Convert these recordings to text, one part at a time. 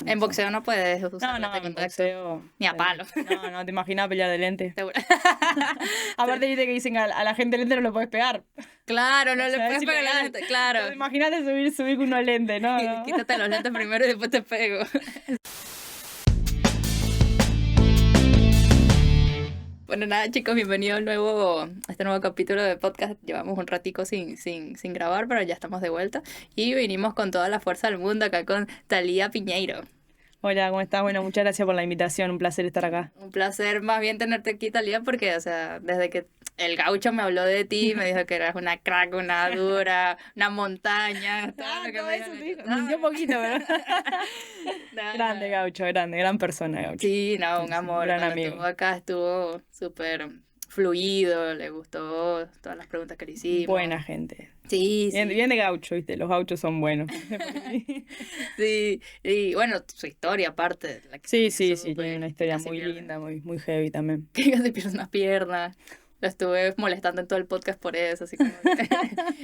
En boxeo no puedes usar No, lente de en contacto. boxeo. Ni a palo. No te imaginas pelear de lente. Seguro. Aparte, viste que dicen a la gente lente no lo puedes pegar. Claro, no O le sea, puedes es pegar la ilegal. lente. Claro. Entonces, imagínate subir con unos lentes, ¿no? Quítate los lentes primero y después te pego. Bueno, nada, chicos, bienvenido a este nuevo capítulo de podcast. Llevamos un ratico sin grabar, pero ya estamos de vuelta. Y vinimos con toda la fuerza del mundo acá con Thalía Piñeiro. Hola, ¿cómo estás? Bueno, muchas gracias por la invitación, un placer estar acá. Un placer más bien tenerte aquí, Thalía, porque, o sea, desde que el gaucho me habló de ti, me dijo que eras una crack, una dura, una montaña, todo lo que todo me eso te dijo. dijo. Mintió un poquito, pero... Grande, Gaucho, grande, gran persona, Gaucho. Sí, no, un Sí, un amor. gran Cuando amigo. estuvo acá estuvo súper fluido, le gustó todas las preguntas que le hicimos. Buena gente. Sí, Bien, sí. bien de Gaucho, ¿viste? Los gauchos son buenos. Sí, y bueno, su historia aparte. La que Sí, también sí, tiene supe, una historia casi muy pierde- linda, muy heavy también. Que casi pierde una pierna. Lo estuve molestando en todo el podcast por eso, así como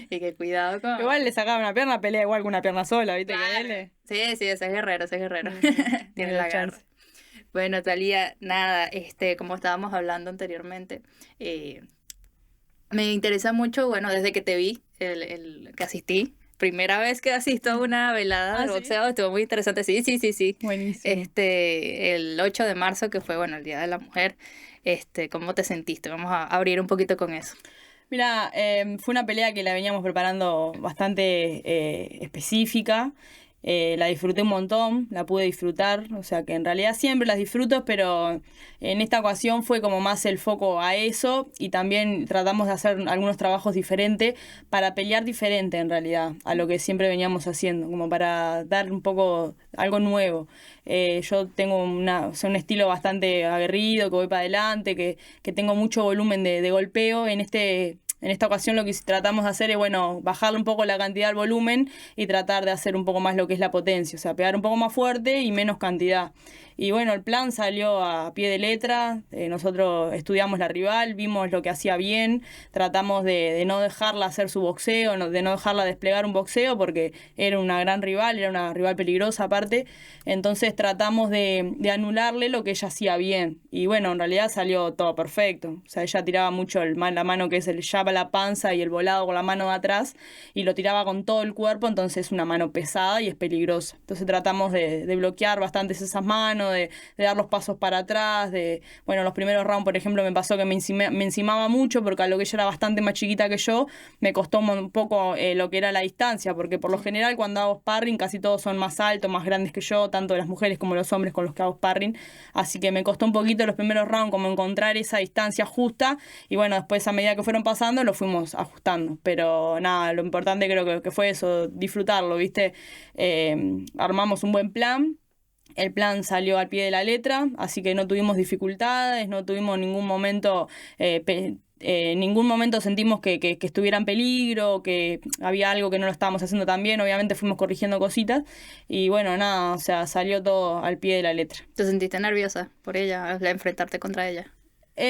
y que cuidado con... Igual le sacaba una pierna, pelea igual con una pierna sola, ¿viste? Claro. Que él Sí, ese es guerrero, ese es guerrero. no Tiene había la garra. chance. Bueno, Thalía, nada, como estábamos hablando anteriormente, me interesa mucho, bueno, desde que te vi, que asistí, primera vez que asisto a una velada ¿Ah, de sí? boxeo, estuvo muy interesante, sí. Buenísimo. El 8 de marzo, que fue, bueno, el Día de la Mujer, ¿cómo te sentiste? Vamos a abrir un poquito con eso. Mira, fue una pelea que la veníamos preparando bastante específica. La disfruté un montón, la pude disfrutar, o sea que en realidad siempre las disfruto, pero en esta ocasión fue como más el foco a eso y también tratamos de hacer algunos trabajos diferentes para pelear diferente en realidad a lo que siempre veníamos haciendo, como para dar un poco algo nuevo. Yo tengo o sea, un estilo bastante aguerrido, que voy para adelante, que tengo mucho volumen de golpeo. En esta ocasión lo que tratamos de hacer es, bueno, bajarle un poco la cantidad del volumen y tratar de hacer un poco más lo que es la potencia, o sea, pegar un poco más fuerte y menos cantidad. Y bueno, el plan salió a pie de letra, nosotros estudiamos la rival, vimos lo que hacía bien, tratamos de no dejarla hacer su boxeo, de no dejarla desplegar un boxeo porque era una gran rival, era una rival peligrosa aparte, entonces tratamos de anularle lo que ella hacía bien. Y bueno, en realidad salió todo perfecto, o sea, ella tiraba mucho la mano que es el jab a la panza y el volado con la mano de atrás y lo tiraba con todo el cuerpo, entonces es una mano pesada y es peligrosa. Entonces tratamos de bloquear bastantes esas manos, de dar los pasos para atrás, bueno, los primeros rounds, por ejemplo, me pasó que me encimaba mucho porque a lo que ella era bastante más chiquita que yo, me costó un poco lo que era la distancia, porque por lo general cuando hago sparring casi todos son más altos, más grandes que yo, tanto las mujeres como los hombres con los que hago sparring, así que me costó un poquito los primeros rounds como encontrar esa distancia justa y bueno, después a medida que fueron pasando lo fuimos ajustando, pero nada, lo importante creo que fue eso, disfrutarlo, ¿viste? Armamos un buen plan. El plan salió al pie de la letra, así que no tuvimos dificultades, no tuvimos ningún momento sentimos que estuviera en peligro, que había algo que no lo estábamos haciendo tan bien, obviamente fuimos corrigiendo cositas y bueno, nada, o sea, salió todo al pie de la letra. ¿Te sentiste nerviosa por ella, al enfrentarte contra ella?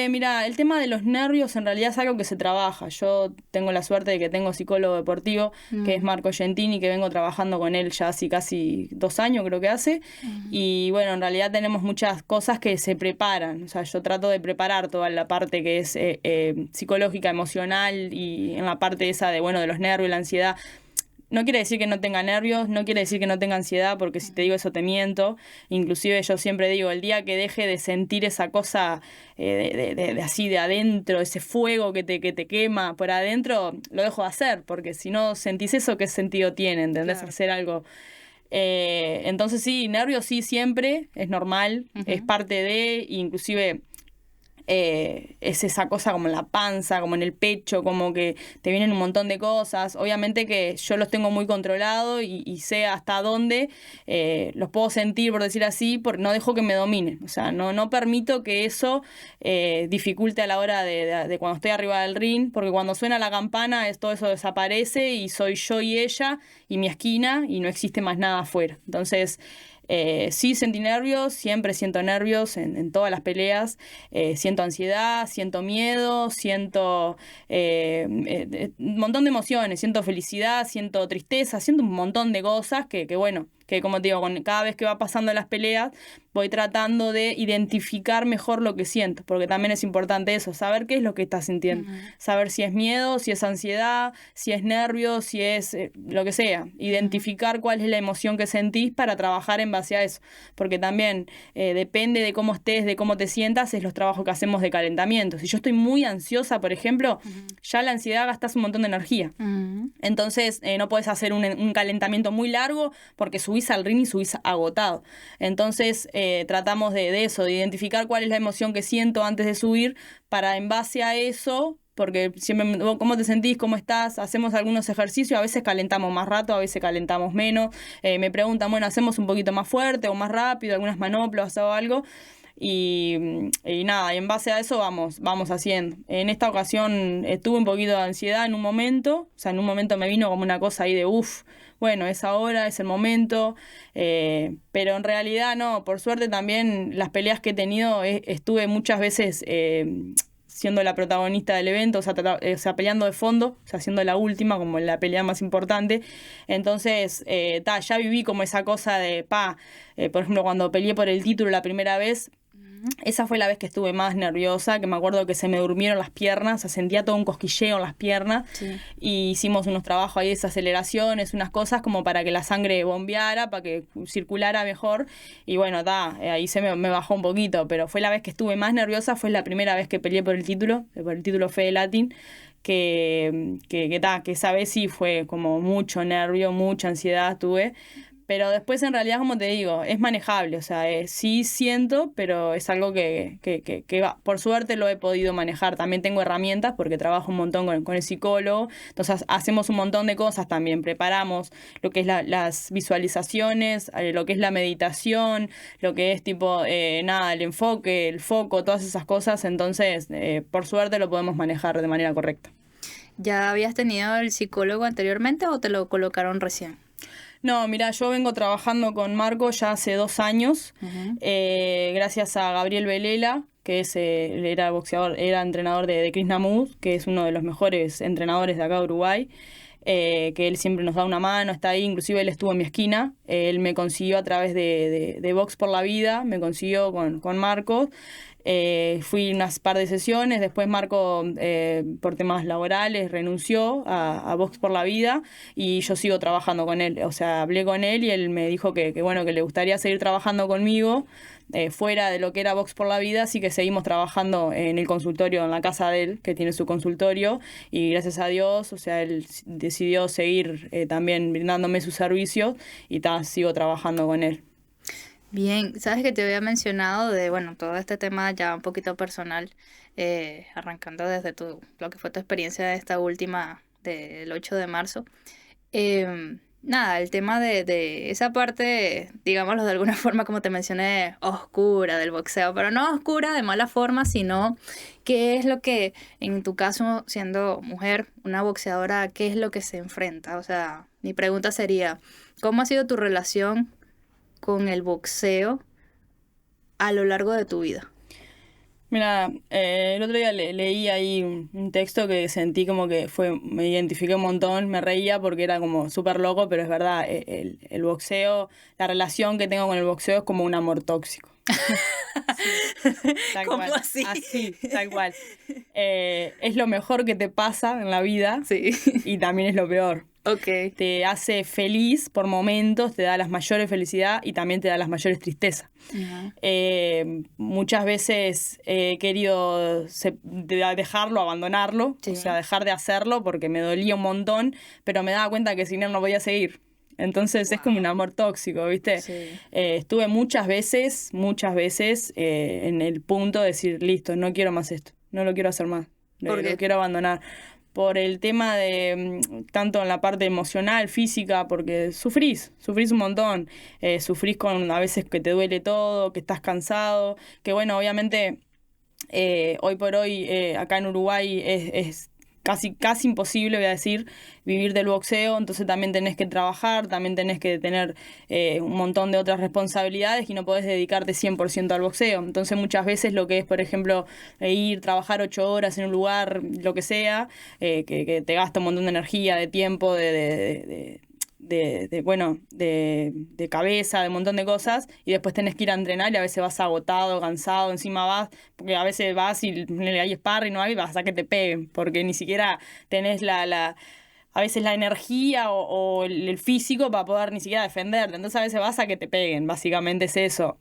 Mira, el tema de los nervios en realidad es algo que se trabaja. Yo tengo la suerte de que tengo psicólogo deportivo, que es Marco Gentini, que vengo trabajando con él ya hace casi 2 años, creo que hace. Y bueno, en realidad tenemos muchas cosas que se preparan. O sea, yo trato de preparar toda la parte que es psicológica, emocional y en la parte esa de, bueno, de los nervios, la ansiedad. No quiere decir que no tenga nervios, no quiere decir que no tenga ansiedad, porque si te digo eso te miento. Inclusive yo siempre digo, el día que deje de sentir esa cosa de así de adentro, ese fuego que te quema por adentro, lo dejo de hacer, porque si no sentís eso, ¿qué sentido tiene? ¿Entendés? Claro. Hacer algo. Entonces sí, nervios sí siempre, es normal, es parte de, inclusive... es esa cosa como en la panza, como en el pecho, como que te vienen un montón de cosas. Obviamente que yo los tengo muy controlados y sé hasta dónde los puedo sentir, por decir así, porque no dejo que me dominen. O sea, no permito que eso dificulte a la hora de cuando estoy arriba del ring, porque cuando suena la campana todo eso desaparece y soy yo y ella y mi esquina y no existe más nada afuera. Entonces... sí sentí nervios, siempre siento nervios en todas las peleas, siento ansiedad, siento miedo, siento un montón de emociones, siento felicidad, siento tristeza, siento un montón de cosas que bueno, que como te digo, cada vez que va pasando las peleas, voy tratando de identificar mejor lo que siento, porque también es importante eso, saber qué es lo que estás sintiendo, saber si es miedo, si es ansiedad, si es nervio, si es lo que sea, identificar cuál es la emoción que sentís para trabajar en base a eso, porque también depende de cómo estés, de cómo te sientas, es los trabajos que hacemos de calentamiento. Si yo estoy muy ansiosa, por ejemplo, ya la ansiedad gastas un montón de energía. Entonces no puedes hacer un calentamiento muy largo porque subís al ring y subís agotado. Entonces tratamos de eso, de identificar cuál es la emoción que siento antes de subir para en base a eso, porque siempre, ¿cómo te sentís? ¿Cómo estás? Hacemos algunos ejercicios, a veces calentamos más rato, a veces calentamos menos. Me preguntan, bueno, ¿hacemos un poquito más fuerte o más rápido, algunas manoplas o algo? Y nada, y en base a eso vamos haciendo. En esta ocasión tuve un poquito de ansiedad en un momento, o sea, en un momento me vino como una cosa ahí de bueno, es ahora, es el momento, pero en realidad no, por suerte también las peleas que he tenido, estuve muchas veces siendo la protagonista del evento, o sea, peleando de fondo, o sea, siendo la última, como la pelea más importante. Entonces, ya viví como esa cosa de, por ejemplo, cuando peleé por el título la primera vez, esa fue la vez que estuve más nerviosa, que me acuerdo que se me durmieron las piernas, o sea, sentía todo un cosquilleo en las piernas, y hicimos unos trabajos ahí de aceleraciones, unas cosas como para que la sangre bombeara, para que circulara mejor, y bueno, ahí me bajó un poquito, pero fue la vez que estuve más nerviosa, fue la primera vez que peleé por el título Fede Latin, que esa vez sí fue como mucho nervio, mucha ansiedad tuve. Pero después, en realidad, como te digo, es manejable. O sea, sí siento, pero es algo que por suerte lo he podido manejar. También tengo herramientas porque trabajo un montón con el psicólogo. Entonces, hacemos un montón de cosas también. Preparamos lo que es las visualizaciones, lo que es la meditación, lo que es tipo, el enfoque, el foco, todas esas cosas. Entonces, por suerte lo podemos manejar de manera correcta. ¿Ya habías tenido el psicólogo anteriormente o te lo colocaron recién? No, mira, yo vengo trabajando con Marco ya hace 2 años, gracias a Gabriel Velela, que era boxeador, era entrenador de Chris Namud, que es uno de los mejores entrenadores de acá de Uruguay, que él siempre nos da una mano, está ahí, inclusive él estuvo en mi esquina, él me consiguió a través de Box por la Vida, me consiguió con Marco. Fui unas par de sesiones, después Marco por temas laborales renunció a Box por la Vida y yo sigo trabajando con él, o sea, hablé con él y él me dijo que bueno, que le gustaría seguir trabajando conmigo fuera de lo que era Box por la Vida, así que seguimos trabajando en el consultorio, en la casa de él, que tiene su consultorio, y gracias a Dios, o sea, él decidió seguir también brindándome sus servicios y sigo trabajando con él. Bien, sabes que te había mencionado de, bueno, todo este tema ya un poquito personal, arrancando desde lo que fue tu experiencia de esta última del 8 de marzo. Nada, el tema de esa parte, digámoslo de alguna forma, como te mencioné, oscura del boxeo, pero no oscura de mala forma, sino qué es lo que, en tu caso, siendo mujer, una boxeadora, qué es lo que se enfrenta. O sea, mi pregunta sería, ¿cómo ha sido tu relación con el boxeo a lo largo de tu vida? Mira, el otro día leí ahí un texto que sentí como que me identifiqué un montón, me reía porque era como súper loco, pero es verdad, el boxeo, la relación que tengo con el boxeo es como un amor tóxico. Sí, tal ¿Cómo cual. así? Así, tal cual. Es lo mejor que te pasa en la vida Sí. y también es lo peor. Ok. Te hace feliz por momentos, te da las mayores felicidad y también te da las mayores tristezas. Muchas veces he querido dejarlo, abandonarlo, Sí. o sea, dejar de hacerlo porque me dolía un montón, pero me daba cuenta que si no, no podía seguir. Entonces es como un amor tóxico, ¿viste? Sí. Estuve muchas veces en el punto de decir, listo, no quiero más esto, no lo quiero hacer más, lo quiero abandonar. Por el tema de, tanto en la parte emocional, física, porque sufrís un montón, sufrís con a veces que te duele todo, que estás cansado, que bueno, obviamente hoy por hoy acá en Uruguay es casi imposible, voy a decir, vivir del boxeo, entonces también tenés que trabajar, también tenés que tener un montón de otras responsabilidades y no podés dedicarte 100% al boxeo. Entonces muchas veces lo que es, por ejemplo, trabajar 8 horas en un lugar, lo que sea, que te gasta un montón de energía, de tiempo, de de cabeza, de un montón de cosas, y después tenés que ir a entrenar y a veces vas agotado, cansado, encima vas, porque a veces vas y hay sparring, no hay, vas a que te peguen, porque ni siquiera tenés a veces la energía o el físico para poder ni siquiera defenderte, entonces a veces vas a que te peguen, básicamente es eso.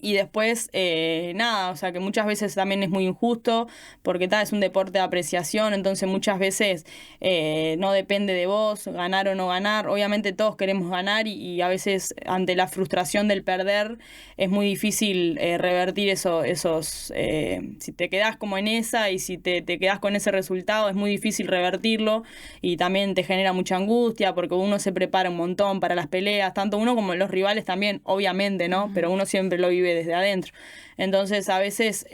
Y después, nada, o sea que muchas veces también es muy injusto porque es un deporte de apreciación, entonces muchas veces no depende de vos ganar o no ganar. Obviamente todos queremos ganar y a veces ante la frustración del perder es muy difícil revertir esos... si te quedás como en esa y si te quedás con ese resultado es muy difícil revertirlo y también te genera mucha angustia porque uno se prepara un montón para las peleas, tanto uno como los rivales también, obviamente, ¿no? Pero uno siempre lo vive desde adentro. Entonces, a veces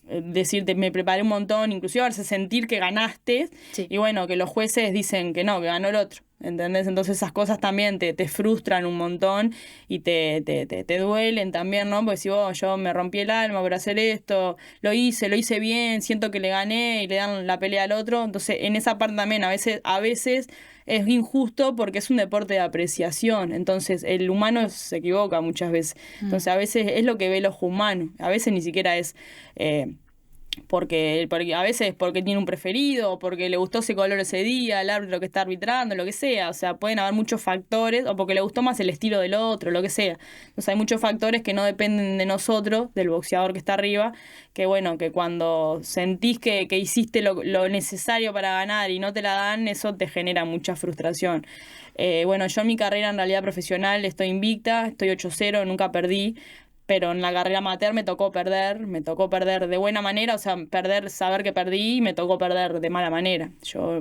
decirte, me preparé un montón, inclusive a veces sentir que ganaste, Sí. y bueno, que los jueces dicen que no, que ganó el otro. ¿Entendés? Entonces esas cosas también te frustran un montón y te duelen también, ¿no? Porque si vos, yo me rompí el alma por hacer esto, lo hice bien, siento que le gané y le dan la pelea al otro. Entonces en esa parte también a veces es injusto porque es un deporte de apreciación. Entonces el humano se equivoca muchas veces. Entonces a veces es lo que ve el ojo humano. A veces ni siquiera es... porque a veces porque tiene un preferido, o porque le gustó ese color ese día, el árbitro que está arbitrando, lo que sea. O sea, pueden haber muchos factores, o porque le gustó más el estilo del otro, lo que sea. Entonces hay muchos factores que no dependen de nosotros, del boxeador que está arriba, que bueno, que cuando sentís que hiciste lo necesario para ganar y no te la dan, eso te genera mucha frustración. Bueno, yo en mi carrera en realidad profesional estoy invicta, estoy 8-0, nunca perdí. Pero en la carrera amateur me tocó perder de buena manera, o sea, saber que perdí y me tocó perder de mala manera.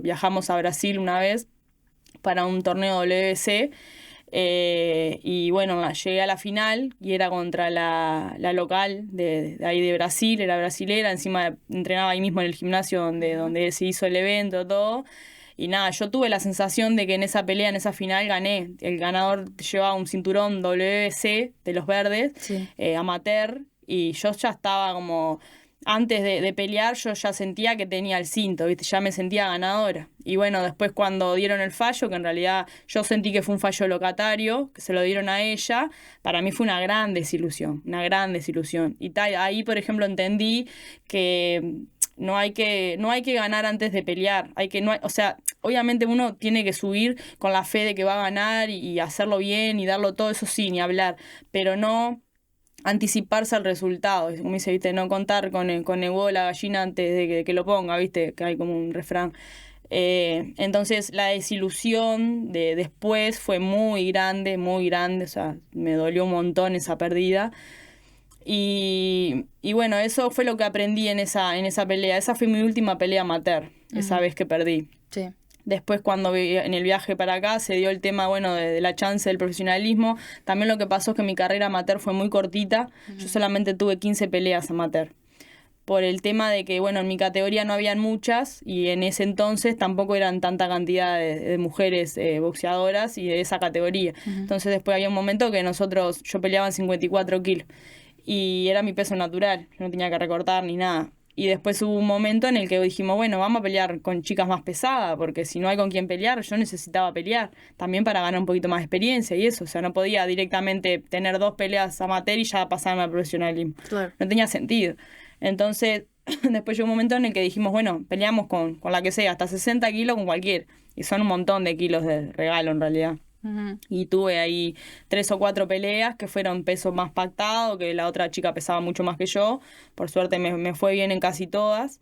Viajamos a Brasil una vez para un torneo WBC y bueno, llegué a la final y era contra la local de ahí de Brasil, era brasilera, encima entrenaba ahí mismo en el gimnasio donde se hizo el evento, todo. Y nada, yo tuve la sensación de que en esa pelea, en esa final, gané. El ganador llevaba un cinturón WBC de los verdes, Sí. amateur, y yo ya estaba como... Antes de pelear yo ya sentía que tenía el cinto, ¿viste? Ya me sentía ganadora. Y bueno, después cuando dieron el fallo, que en realidad yo sentí que fue un fallo locatario, que se lo dieron a ella, para mí fue una gran desilusión, una gran desilusión. Y ahí, por ejemplo, entendí que no hay que ganar antes de pelear. O sea, obviamente uno tiene que subir con la fe de que va a ganar y hacerlo bien y darlo todo, eso sí, ni hablar. Pero no anticiparse al resultado, como dice, viste, no contar con el huevo de la gallina antes de que lo ponga, viste, que hay como un refrán. Entonces la desilusión de después fue muy grande, o sea, me dolió un montón esa pérdida. Y bueno, eso fue lo que aprendí en esa pelea. Esa fue mi última pelea amateur, esa vez que perdí. Sí. Después, cuando en el viaje para acá, se dio el tema, bueno, de la chance del profesionalismo. También lo que pasó es que mi carrera amateur fue muy cortita. Yo solamente tuve 15 peleas amateur. Por el tema de que, bueno, en mi categoría no habían muchas y en ese entonces tampoco eran tanta cantidad de mujeres boxeadoras y de esa categoría. Entonces después había un momento que yo peleaba en 54 kilos y era mi peso natural. Yo no tenía que recortar ni nada. Y después hubo un momento en el que dijimos, bueno, vamos a pelear con chicas más pesadas, porque si no hay con quién pelear, yo necesitaba pelear, también para ganar un poquito más de experiencia y eso. O sea, no podía directamente tener 2 peleas amateur y ya pasarme al profesionalismo. Claro. No tenía sentido. Entonces, después llegó un momento en el que dijimos, bueno, peleamos con la que sea, hasta 60 kilos con cualquier. Y son un montón de kilos de regalo en realidad. Y tuve ahí 3 o 4 peleas que fueron pesos más pactados, que la otra chica pesaba mucho más que yo. Por suerte me fue bien en casi todas.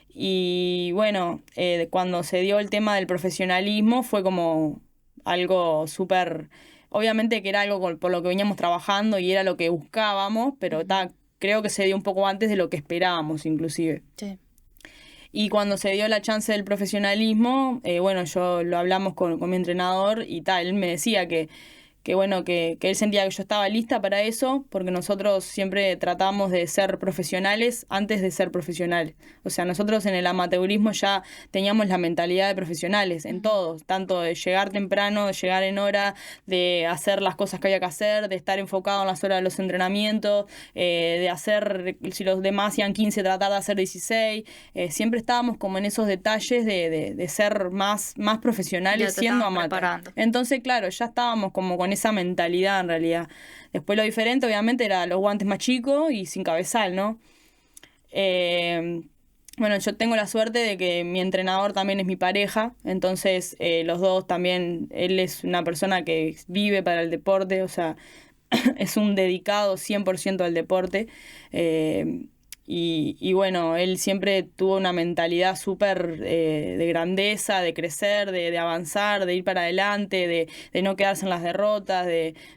Y bueno, cuando se dio el tema del profesionalismo fue como algo súper... Obviamente que era algo por lo que veníamos trabajando y era lo que buscábamos, pero creo que se dio un poco antes de lo que esperábamos inclusive. Sí. Y cuando se dio la chance del profesionalismo, bueno, yo lo hablamos con mi entrenador y tal, él me decía que bueno, que él sentía que yo estaba lista para eso, porque nosotros siempre tratamos de ser profesionales antes de ser profesionales. O sea, nosotros en el amateurismo ya teníamos la mentalidad de profesionales, en todos, tanto de llegar temprano, de llegar en hora, de hacer las cosas que había que hacer, de estar enfocado en las horas de los entrenamientos, de hacer, si los demás hacían 15, tratar de hacer 16. Siempre estábamos como en esos detalles de ser más profesionales siendo amateurs. Entonces, claro, ya estábamos como con esa mentalidad en realidad. Después lo diferente, obviamente, era los guantes más chicos y sin cabezal, ¿no? Bueno, yo tengo la suerte de que mi entrenador también es mi pareja, entonces los dos también, él es una persona que vive para el deporte, o sea, es un dedicado 100% al deporte. Y bueno, él siempre tuvo una mentalidad súper de grandeza, de crecer, de avanzar, de ir para adelante, de no quedarse en las derrotas,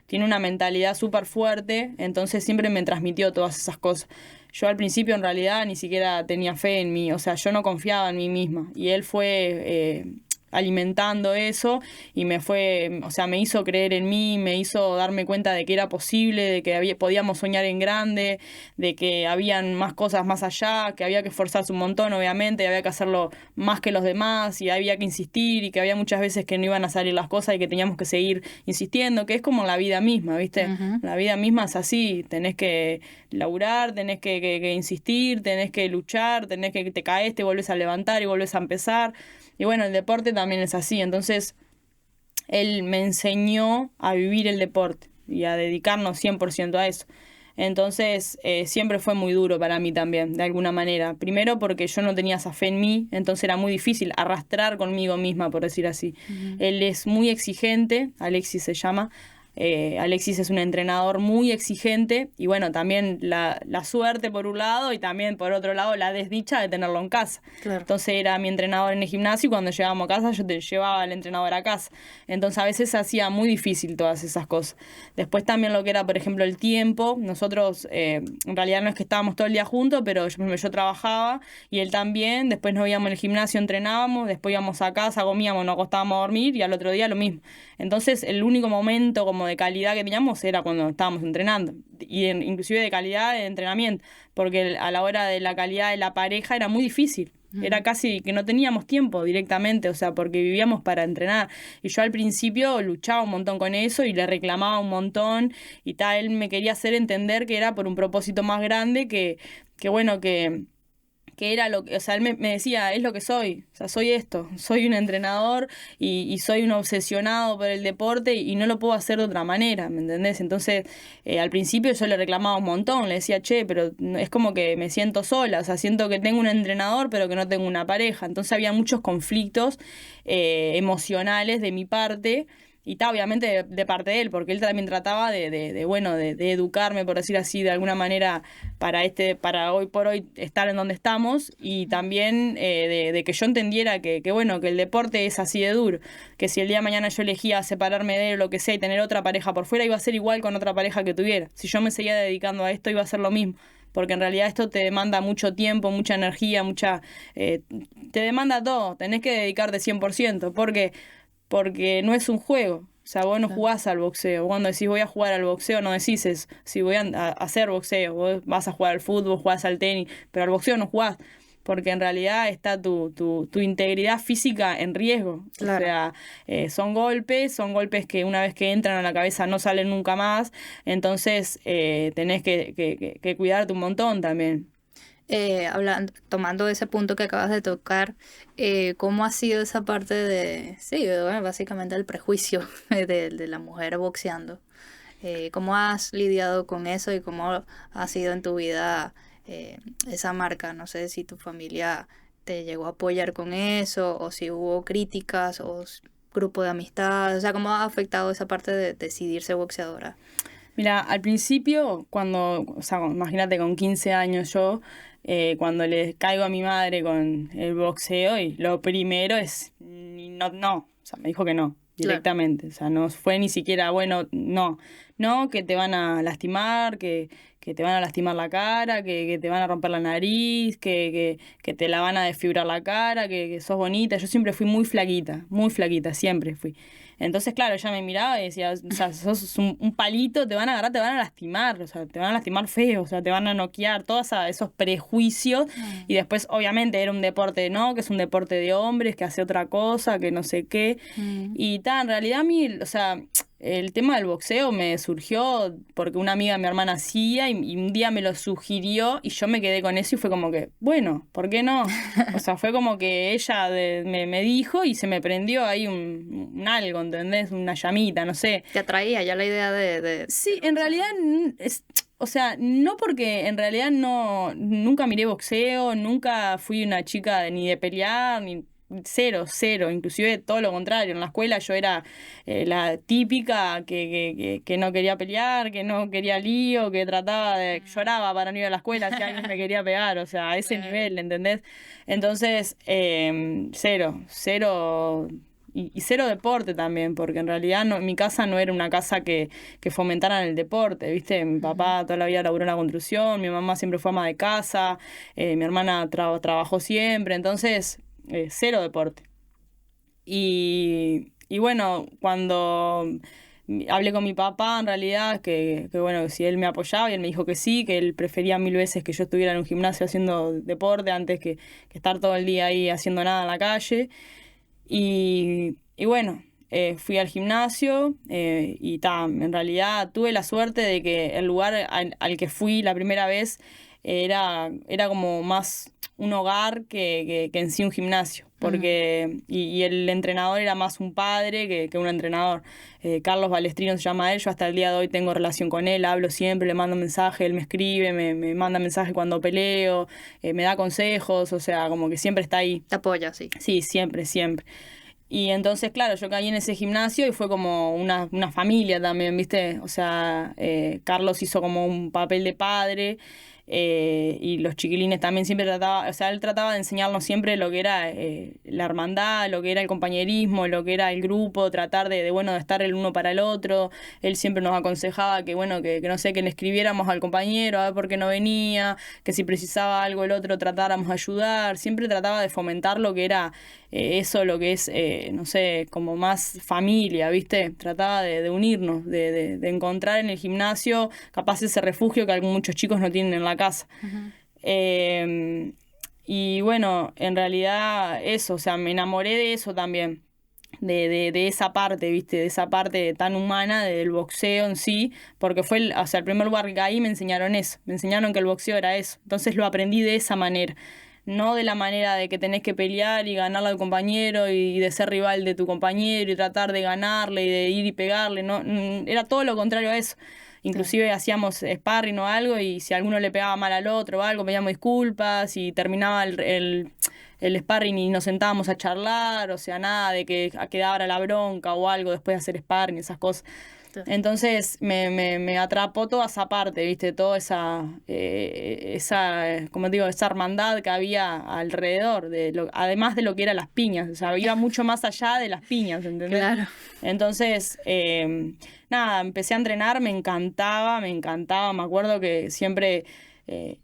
tiene una mentalidad súper fuerte, entonces siempre me transmitió todas esas cosas. Yo al principio en realidad ni siquiera tenía fe en mí, o sea, yo no confiaba en mí misma y él fue alimentando eso y o sea, me hizo creer en mí, me hizo darme cuenta de que era posible, de que podíamos soñar en grande, de que habían más cosas más allá, que había que esforzarse un montón, obviamente, y había que hacerlo más que los demás y había que insistir y que había muchas veces que no iban a salir las cosas y que teníamos que seguir insistiendo, que es como la vida misma, ¿viste? La vida misma es así, tenés que laburar, tenés que insistir, tenés que luchar, tenés que te caes, te volvés a levantar y volvés a empezar. Y bueno, el deporte también es así, entonces él me enseñó a vivir el deporte y a dedicarnos 100% a eso. Entonces siempre fue muy duro para mí también, de alguna manera. Primero porque yo no tenía esa fe en mí, entonces era muy difícil arrastrar conmigo misma, por decir así. Él es muy exigente, Alexis se llama. Alexis es un entrenador muy exigente y bueno, también la suerte por un lado y también por otro lado la desdicha de tenerlo en casa. Claro. Entonces era mi entrenador en el gimnasio y cuando llegábamos a casa yo te llevaba al entrenador a casa. Entonces a veces se hacía muy difícil todas esas cosas. Después también lo que era, por ejemplo, el tiempo. Nosotros en realidad no es que estábamos todo el día juntos, pero yo trabajaba y él también. Después nos íbamos en el gimnasio, entrenábamos, después íbamos a casa, comíamos, nos acostábamos a dormir y al otro día lo mismo. Entonces el único momento como de calidad que teníamos era cuando estábamos entrenando y inclusive de calidad de entrenamiento, porque a la hora de la calidad de la pareja era muy difícil. Era casi que no teníamos tiempo directamente, o sea, porque vivíamos para entrenar. Y yo al principio luchaba un montón con eso y le reclamaba un montón y tal, él me quería hacer entender que era por un propósito más grande que bueno, que era lo que, o sea, él me decía, es lo que soy, o sea, soy esto, soy un entrenador y soy un obsesionado por el deporte y no lo puedo hacer de otra manera, ¿me entendés? Entonces, al principio yo le reclamaba un montón, le decía, che, pero es como que me siento sola, o sea, siento que tengo un entrenador pero que no tengo una pareja, entonces había muchos conflictos emocionales de mi parte. Y está obviamente de parte de él, porque él también trataba de educarme, por decir así, de alguna manera para hoy por hoy estar en donde estamos y también de que yo entendiera que bueno, que el deporte es así de duro, que si el día de mañana yo elegía separarme de él o lo que sea y tener otra pareja por fuera, iba a ser igual con otra pareja que tuviera. Si yo me seguía dedicando a esto, iba a ser lo mismo. Porque en realidad esto te demanda mucho tiempo, mucha energía, te demanda todo, tenés que dedicarte 100%, porque no es un juego. O sea, vos no jugás al boxeo. Cuando decís voy a jugar al boxeo, no decís si voy a hacer boxeo. Vos vas a jugar al fútbol, jugás al tenis, pero al boxeo no jugás. Porque en realidad está tu integridad física en riesgo. Claro. O sea, son golpes que una vez que entran a la cabeza no salen nunca más. Entonces tenés que cuidarte un montón también. Tomando ese punto que acabas de tocar, ¿cómo ha sido esa parte bueno, básicamente el prejuicio de la mujer boxeando? ¿Cómo has lidiado con eso y cómo ha sido en tu vida esa marca? No sé si tu familia te llegó a apoyar con eso o si hubo críticas o grupo de amistad, o sea, ¿cómo ha afectado esa parte de decidirse boxeadora? Mira, al principio, o sea, imagínate con 15 años yo, cuando le caigo a mi madre con el boxeo y lo primero es, no, o sea, me dijo que no, directamente, claro. O sea, no fue ni siquiera, bueno, no, que te van a lastimar, que te van a lastimar la cara, que te van a romper la nariz, que te la van a desfigurar la cara, que sos bonita. Yo siempre fui muy flaquita, siempre fui. Entonces, claro, ella me miraba y decía, o sea, sos un palito, te van a agarrar, te van a lastimar, o sea, te van a lastimar feo, o sea, te van a noquear, todos esos prejuicios. Y después, obviamente, era un deporte, ¿no? Que es un deporte de hombres, que hace otra cosa, que no sé qué. Y en realidad a mí, o sea, el tema del boxeo me surgió porque una amiga de mi hermana hacía y un día me lo sugirió y yo me quedé con eso y fue como que, bueno, ¿por qué no? O sea, fue como que ella me dijo y se me prendió ahí un algo, ¿entendés? Una llamita, no sé. Te atraía ya la idea Sí, en realidad o sea, no porque en realidad nunca miré boxeo, nunca fui una chica ni de pelear, ni cero, cero, inclusive todo lo contrario. En la escuela yo era la típica que no quería pelear, que no quería lío, que trataba lloraba para no ir a la escuela si alguien me quería pegar, o sea, a ese nivel, ¿entendés? Entonces, cero, cero. Y cero deporte también, porque en realidad mi casa no era una casa que fomentaran el deporte, ¿viste? Mi papá toda la vida laburó en la construcción, mi mamá siempre fue ama de casa, mi hermana trabajó siempre, entonces cero deporte. Y bueno, cuando hablé con mi papá, en realidad, que bueno, que si él me apoyaba y él me dijo que sí, que él prefería 1000 veces que yo estuviera en un gimnasio haciendo deporte antes que estar todo el día ahí haciendo nada en la calle. Y bueno, fui al gimnasio en realidad tuve la suerte de que el lugar al que fui la primera vez era como más un hogar que en sí un gimnasio, porque y el entrenador era más un padre que un entrenador. Carlos Balestrino se llama él, yo hasta el día de hoy tengo relación con él, hablo siempre, le mando mensajes, él me escribe, me manda mensajes cuando peleo, me da consejos, o sea, como que siempre está ahí. te apoya, sí. Sí, siempre, siempre. Y entonces, claro, yo caí en ese gimnasio y fue como una familia también, ¿viste? O sea, Carlos hizo como un papel de padre y los chiquilines también siempre trataba, o sea, él trataba de enseñarnos siempre lo que era la hermandad, lo que era el compañerismo, lo que era el grupo, tratar bueno, de estar el uno para el otro. Él siempre nos aconsejaba que, bueno, que no sé, que le escribiéramos al compañero a ver por qué no venía, que si precisaba algo el otro tratáramos de ayudar. Siempre trataba de fomentar lo que era eso, lo que es, no sé, como más familia, ¿viste? Trataba de unirnos, de encontrar en el gimnasio capaz ese refugio que muchos chicos no tienen en la casa. Y bueno, en realidad eso, o sea, me enamoré de eso también. De esa parte, ¿viste? De esa parte tan humana del boxeo en sí, porque fue o sea, el primer lugar que ahí me enseñaron eso, me enseñaron que el boxeo era eso, entonces lo aprendí de esa manera, no de la manera de que tenés que pelear y ganarle al compañero y de ser rival de tu compañero y tratar de ganarle y de ir y pegarle, no, era todo lo contrario a eso. Inclusive hacíamos sparring o algo y si alguno le pegaba mal al otro o algo, pedíamos disculpas y terminaba el sparring y nos sentábamos a charlar, o sea, nada de que quedara la bronca o algo después de hacer sparring, esas cosas. Entonces me atrapó toda esa parte, ¿viste? Toda como te digo, esa hermandad que había alrededor, además de lo que eran las piñas, o sea, iba mucho más allá de las piñas, ¿entendés? Claro. Entonces, nada, empecé a entrenar, me encantaba, me acuerdo que siempre...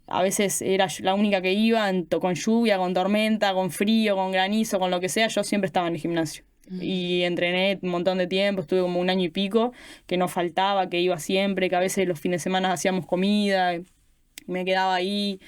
a veces era la única que iba, con lluvia, con tormenta, con frío, con granizo, con lo que sea, yo siempre estaba en el gimnasio. Y entrené un montón de tiempo, estuve como 1 año y pico, que no faltaba, que iba siempre, que a veces los fines de semana hacíamos comida, me quedaba ahí.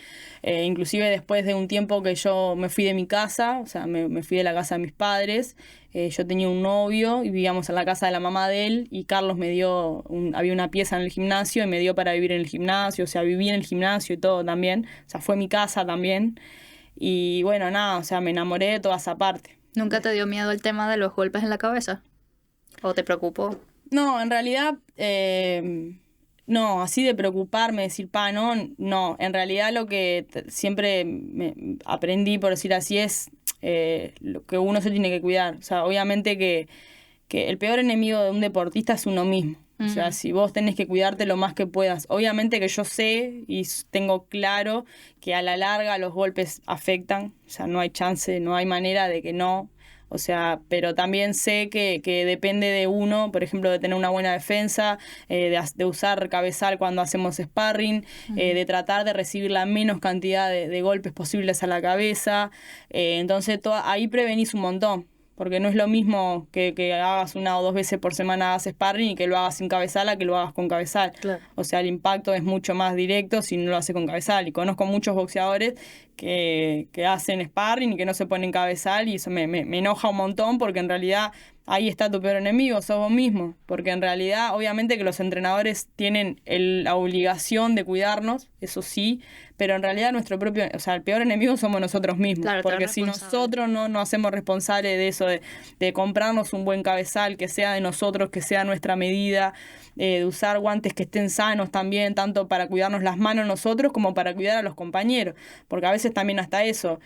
Inclusive después de un tiempo que yo me fui de mi casa, o sea, me fui de la casa de mis padres, yo tenía un novio y vivíamos en la casa de la mamá de él y Carlos me dio, había una pieza en el gimnasio y me dio para vivir en el gimnasio, o sea, viví en el gimnasio y todo también, o sea, fue mi casa también. Y bueno, nada, o sea, me enamoré de toda esa parte. ¿Nunca te dio miedo el tema de los golpes en la cabeza? ¿O te preocupó? No, en realidad, no, así de preocuparme, decir, no, en realidad lo que siempre aprendí, por decir así, es lo que uno se tiene que cuidar. O sea, obviamente que el peor enemigo de un deportista es uno mismo. O sea, si vos tenés que cuidarte lo más que puedas. Obviamente que yo sé y tengo claro que a la larga los golpes afectan. O sea, no hay chance, no hay manera de que no. O sea, pero también sé que depende de uno, por ejemplo, de tener una buena defensa, de usar cabezal cuando hacemos sparring, de tratar de recibir la menos cantidad de golpes posibles a la cabeza. Entonces, ahí prevenís un montón. porque no es lo mismo que hagas 1 o 2 veces por semana hagas sparring y que lo hagas sin cabezal a que lo hagas con cabezal. Claro. O sea, el impacto es mucho más directo si no lo hace con cabezal. Y conozco muchos boxeadores que hacen sparring y que no se ponen cabezal, y eso me enoja un montón, porque en realidad ahí está tu peor enemigo, sos vos mismo. Porque en realidad, obviamente que los entrenadores tienen la obligación de cuidarnos, eso sí, pero en realidad nuestro propio, o sea, el peor enemigo somos nosotros mismos. Claro, porque si nosotros no nos hacemos responsables de eso, de comprarnos un buen cabezal, que sea de nosotros, que sea nuestra medida, de usar guantes que estén sanos también, tanto para cuidarnos las manos nosotros como para cuidar a los compañeros. Porque a veces también hasta eso,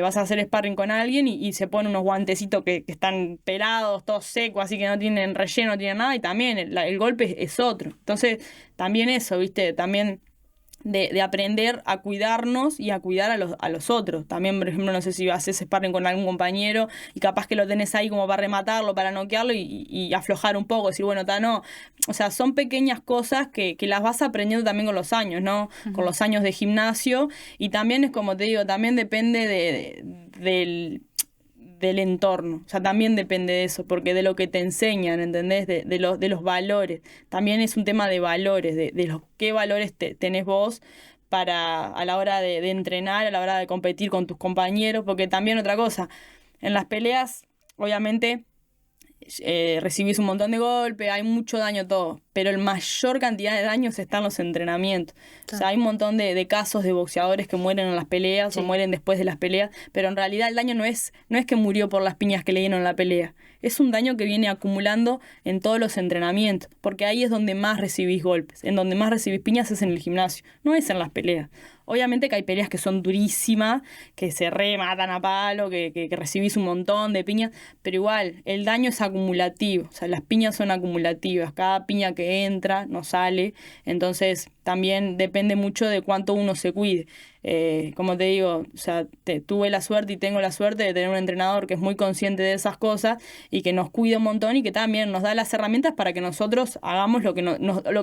vas a hacer sparring con alguien y se pone unos guantecitos que están pelados, todos secos, así que no tienen relleno, no tienen nada, y también el golpe es otro. Entonces, también eso, ¿viste? También de aprender a cuidarnos y a cuidar a los otros. También, por ejemplo, no sé si haces sparring con algún compañero y capaz que lo tenés ahí como para rematarlo, para noquearlo y aflojar un poco, decir, bueno, no. O sea, son pequeñas cosas que las vas aprendiendo también con los años, ¿no? Uh-huh. Con los años de gimnasio, y también es como te digo, también depende del entorno, o sea, también depende de eso, porque de lo que te enseñan, ¿entendés? De los valores, también es un tema de valores, de los qué valores tenés vos a la hora de entrenar, a la hora de competir con tus compañeros, porque también otra cosa, en las peleas, obviamente, recibís un montón de golpes, hay mucho daño, todo, pero el mayor cantidad de daños está en los entrenamientos. O sea, hay un montón de casos de boxeadores que mueren en las peleas, sí, o mueren después de las peleas, pero en realidad el daño no es que murió por las piñas que le dieron en la pelea, es un daño que viene acumulando en todos los entrenamientos, porque ahí es donde más recibís golpes, en donde más recibís piñas es en el gimnasio, no es en las peleas. Obviamente que hay peleas que son durísimas, que se rematan a palo, que recibís un montón de piñas, pero igual, el daño es acumulativo, o sea, las piñas son acumulativas, cada piña que entra no sale, entonces también depende mucho de cuánto uno se cuide. Como te digo, o sea, tuve la suerte y tengo la suerte de tener un entrenador que es muy consciente de esas cosas y que nos cuida un montón y que también nos da las herramientas para que nosotros hagamos lo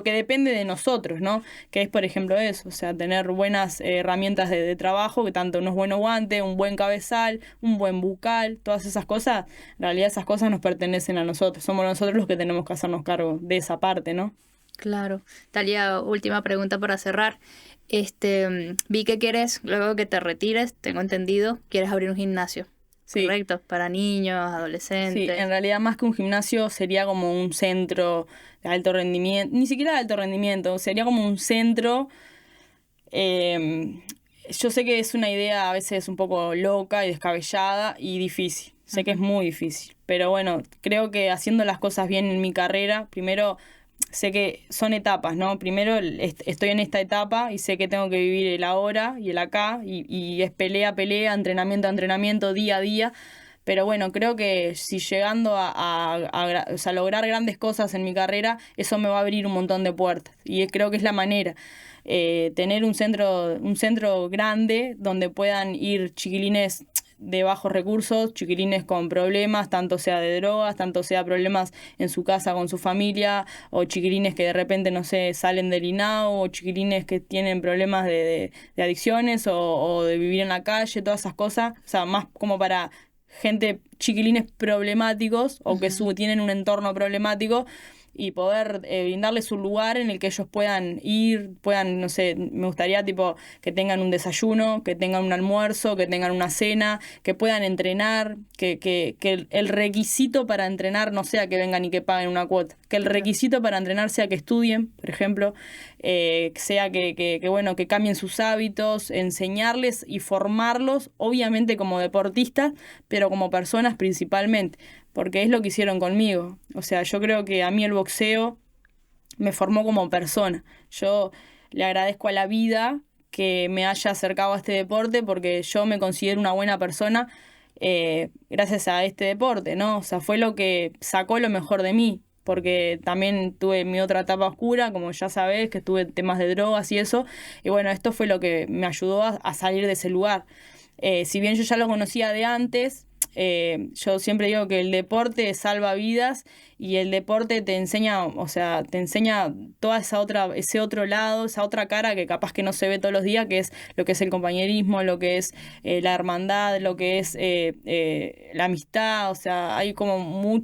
que depende de nosotros, ¿no? Que es, por ejemplo, eso, o sea, tener buenas herramientas de trabajo, que tanto unos buenos guantes, un buen cabezal, un buen bucal, todas esas cosas, en realidad esas cosas nos pertenecen a nosotros, somos nosotros los que tenemos que hacernos cargo de esa parte, ¿no? Claro. Talia, última pregunta para cerrar. Vi que quieres, luego que te retires, tengo entendido, quieres abrir un gimnasio. Sí. Correcto, para niños, adolescentes. Sí, en realidad más que un gimnasio sería como un centro de alto rendimiento, ni siquiera de alto rendimiento, sería como un centro. Yo sé que es una idea a veces un poco loca y descabellada y difícil, sé que es muy difícil, pero bueno, creo que haciendo las cosas bien en mi carrera, primero sé que son etapas, ¿no? Primero estoy en esta etapa y sé que tengo que vivir el ahora y el acá, y es pelea a pelea, entrenamiento a entrenamiento, día a día. Pero bueno, creo que si llegando o sea, lograr grandes cosas en mi carrera, eso me va a abrir un montón de puertas. Y creo que es la manera. Tener un centro grande donde puedan ir chiquilines de bajos recursos, chiquilines con problemas, tanto sea de drogas, tanto sea problemas en su casa con su familia, o chiquilines que de repente, no sé, salen del INAO, o chiquilines que tienen problemas de adicciones o de vivir en la calle, todas esas cosas. O sea, más como para gente, chiquilines problemáticos o que tienen un entorno problemático, y poder brindarles un lugar en el que ellos puedan ir, no sé, me gustaría tipo que tengan un desayuno, que tengan un almuerzo, que tengan una cena, que puedan entrenar, que el requisito para entrenar no sea que vengan y que paguen una cuota, que el requisito para entrenar sea que estudien, por ejemplo, sea que cambien sus hábitos, enseñarles y formarlos, obviamente como deportistas, pero como personas principalmente, porque es lo que hicieron conmigo. O sea, yo creo que a mí el boxeo me formó como persona. Yo le agradezco a la vida que me haya acercado a este deporte, porque yo me considero una buena persona gracias a este deporte, ¿no? O sea, fue lo que sacó lo mejor de mí, porque también tuve mi otra etapa oscura, como ya sabés, que tuve temas de drogas y eso, y bueno, esto fue lo que me ayudó a salir de ese lugar. Si bien yo ya lo conocía de antes, yo siempre digo que el deporte salva vidas, y el deporte te enseña, o sea, te enseña toda ese otro lado, esa otra cara que capaz que no se ve todos los días, que es lo que es el compañerismo, lo que es la hermandad, lo que es la amistad, o sea, hay como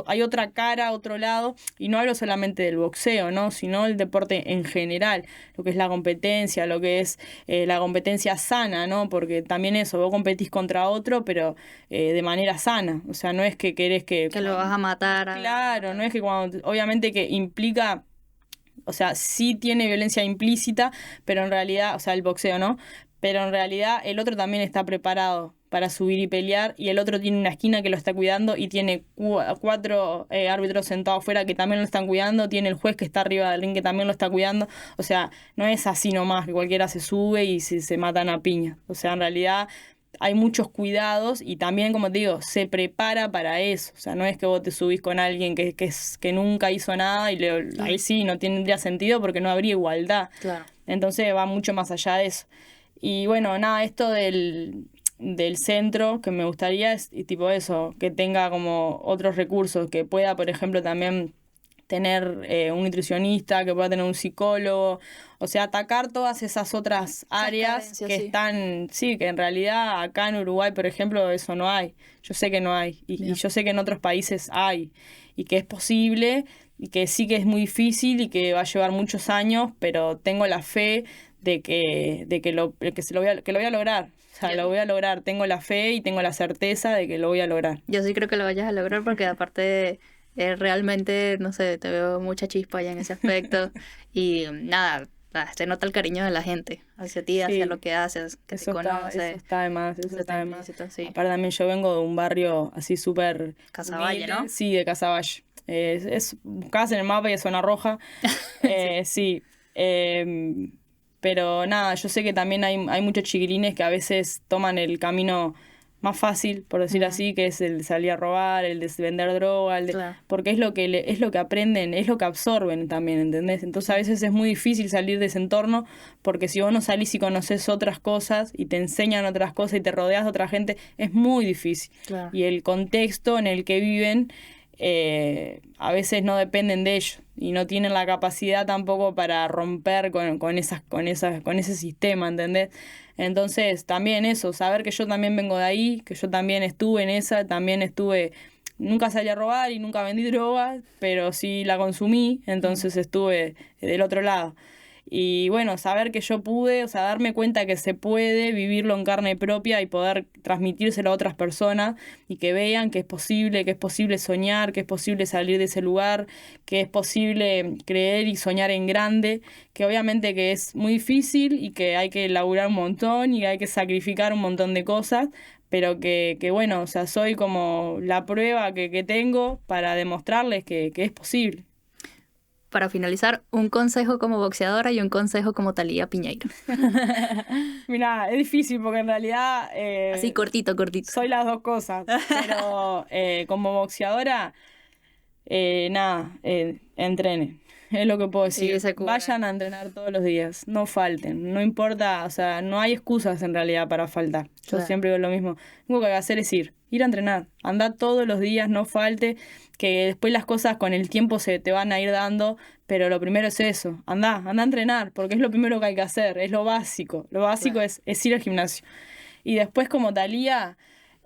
hay otra cara, otro lado, y no hablo solamente del boxeo, ¿no? Sino el deporte en general, lo que es la competencia, lo que es la competencia sana, ¿no? Porque también eso, vos competís contra otro, pero de manera sana, o sea, no es que querés que lo vas a matar. Claro, no es que cuando, obviamente que implica, o sea, sí tiene violencia implícita, pero en realidad, o sea, el boxeo, ¿no? Pero en realidad el otro también está preparado para subir y pelear, y el otro tiene una esquina que lo está cuidando y tiene 4 árbitros sentados afuera que también lo están cuidando, tiene el juez que está arriba del ring que también lo está cuidando, o sea, no es así nomás, que cualquiera se sube y se matan a piña, o sea, en realidad hay muchos cuidados y también, como te digo, se prepara para eso. O sea, no es que vos te subís con alguien que nunca hizo nada y ahí sí no tendría sentido porque no habría igualdad. Claro. Entonces va mucho más allá de eso. Y bueno, nada, esto del centro que me gustaría es tipo eso, que tenga como otros recursos, que pueda, por ejemplo, también tener un nutricionista, que pueda tener un psicólogo, o sea, atacar todas esas otras áreas que están, sí, que en realidad acá en Uruguay, por ejemplo, eso no hay. Yo sé que no hay, y yo sé que en otros países hay, y que es posible, y que sí que es muy difícil y que va a llevar muchos años, pero tengo la fe que lo voy a lograr. O sea, lo voy a lograr, tengo la fe y tengo la certeza de que lo voy a lograr. Yo sí creo que lo vayas a lograr porque aparte realmente, no sé, te veo mucha chispa allá en ese aspecto y nada, se nota el cariño de la gente hacia ti, hacia lo que haces, que te conoce. Eso está de más, eso está de más. Sí. Aparte también yo vengo de un barrio así súper... Casaballe, ¿no? Sí, de Casaballe. Buscás en el mapa y es zona roja. Sí. Pero nada, yo sé que también hay muchos chiquilines que a veces toman el camino más fácil, por decir así, que es el de salir a robar, el de vender droga, porque es lo que aprenden, es lo que absorben también, ¿entendés? Entonces a veces es muy difícil salir de ese entorno, porque si vos no salís y conoces otras cosas y te enseñan otras cosas y te rodeas de otra gente, es muy difícil. Claro. Y el contexto en el que viven a veces no dependen de ellos y no tienen la capacidad tampoco para romper con ese sistema, ¿entendés? Entonces también eso, saber que yo también vengo de ahí, que yo también estuve en esa, nunca salí a robar y nunca vendí droga, pero sí la consumí, entonces estuve del otro lado. Y bueno, saber que yo pude, o sea, darme cuenta que se puede vivirlo en carne propia y poder transmitírselo a otras personas y que vean que es posible soñar, que es posible salir de ese lugar, que es posible creer y soñar en grande, que obviamente que es muy difícil y que hay que laburar un montón y hay que sacrificar un montón de cosas, pero que bueno, o sea, soy como la prueba que tengo para demostrarles que es posible. Para finalizar, un consejo como boxeadora y un consejo como Thalía Piñeiro. Mira, es difícil porque en realidad... así cortito. Soy las dos cosas, pero como boxeadora, entrenen. Es lo que puedo decir. Vayan a entrenar todos los días, no falten, no importa, o sea, no hay excusas en realidad para faltar. Yo siempre digo lo mismo. Lo único que hay que hacer es ir a entrenar. Andá todos los días, no falte, que después las cosas con el tiempo se te van a ir dando, pero lo primero es eso, anda a entrenar, porque es lo primero que hay que hacer, es lo básico. Lo básico es ir al gimnasio. Y después como Thalía,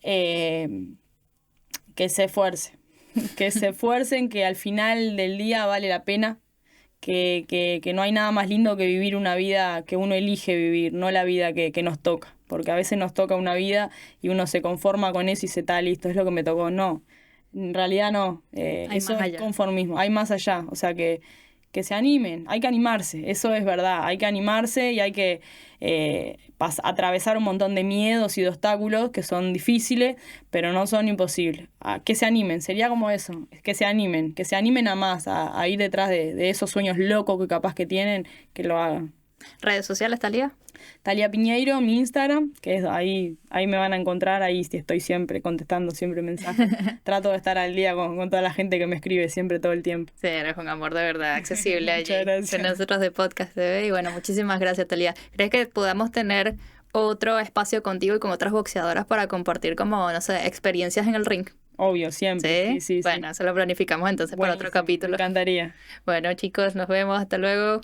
que se esfuerce. Que se esfuercen, que al final del día vale la pena. Que no hay nada más lindo que vivir una vida que uno elige vivir, no la vida que nos toca. Porque a veces nos toca una vida y uno se conforma con eso y se está listo, es lo que me tocó. No, en realidad no. Eso es conformismo, hay más allá. O sea que se animen, hay que animarse, eso es verdad. Hay que animarse y hay que atravesar un montón de miedos y de obstáculos que son difíciles, pero no son imposibles. Que se animen, sería como eso, que se animen a más, a ir detrás de esos sueños locos que capaz que tienen, que lo hagan. ¿Redes sociales, Thalía? Thalía Piñeiro, mi Instagram, que es ahí me van a encontrar, ahí estoy siempre contestando siempre mensajes. Trato de estar al día con toda la gente que me escribe siempre todo el tiempo. Sí, eres un amor de verdad, accesible allí. Muchas gracias. Nosotros de Podcast TV y bueno, muchísimas gracias, Thalía. ¿Crees que podamos tener otro espacio contigo y con otras boxeadoras para compartir como, no sé, experiencias en el ring? Obvio, siempre. ¿Sí? Sí, sí, sí. Bueno, eso lo planificamos entonces para otro Buenísimo, me capítulo. encantaría. Bueno, chicos, nos vemos. Hasta luego.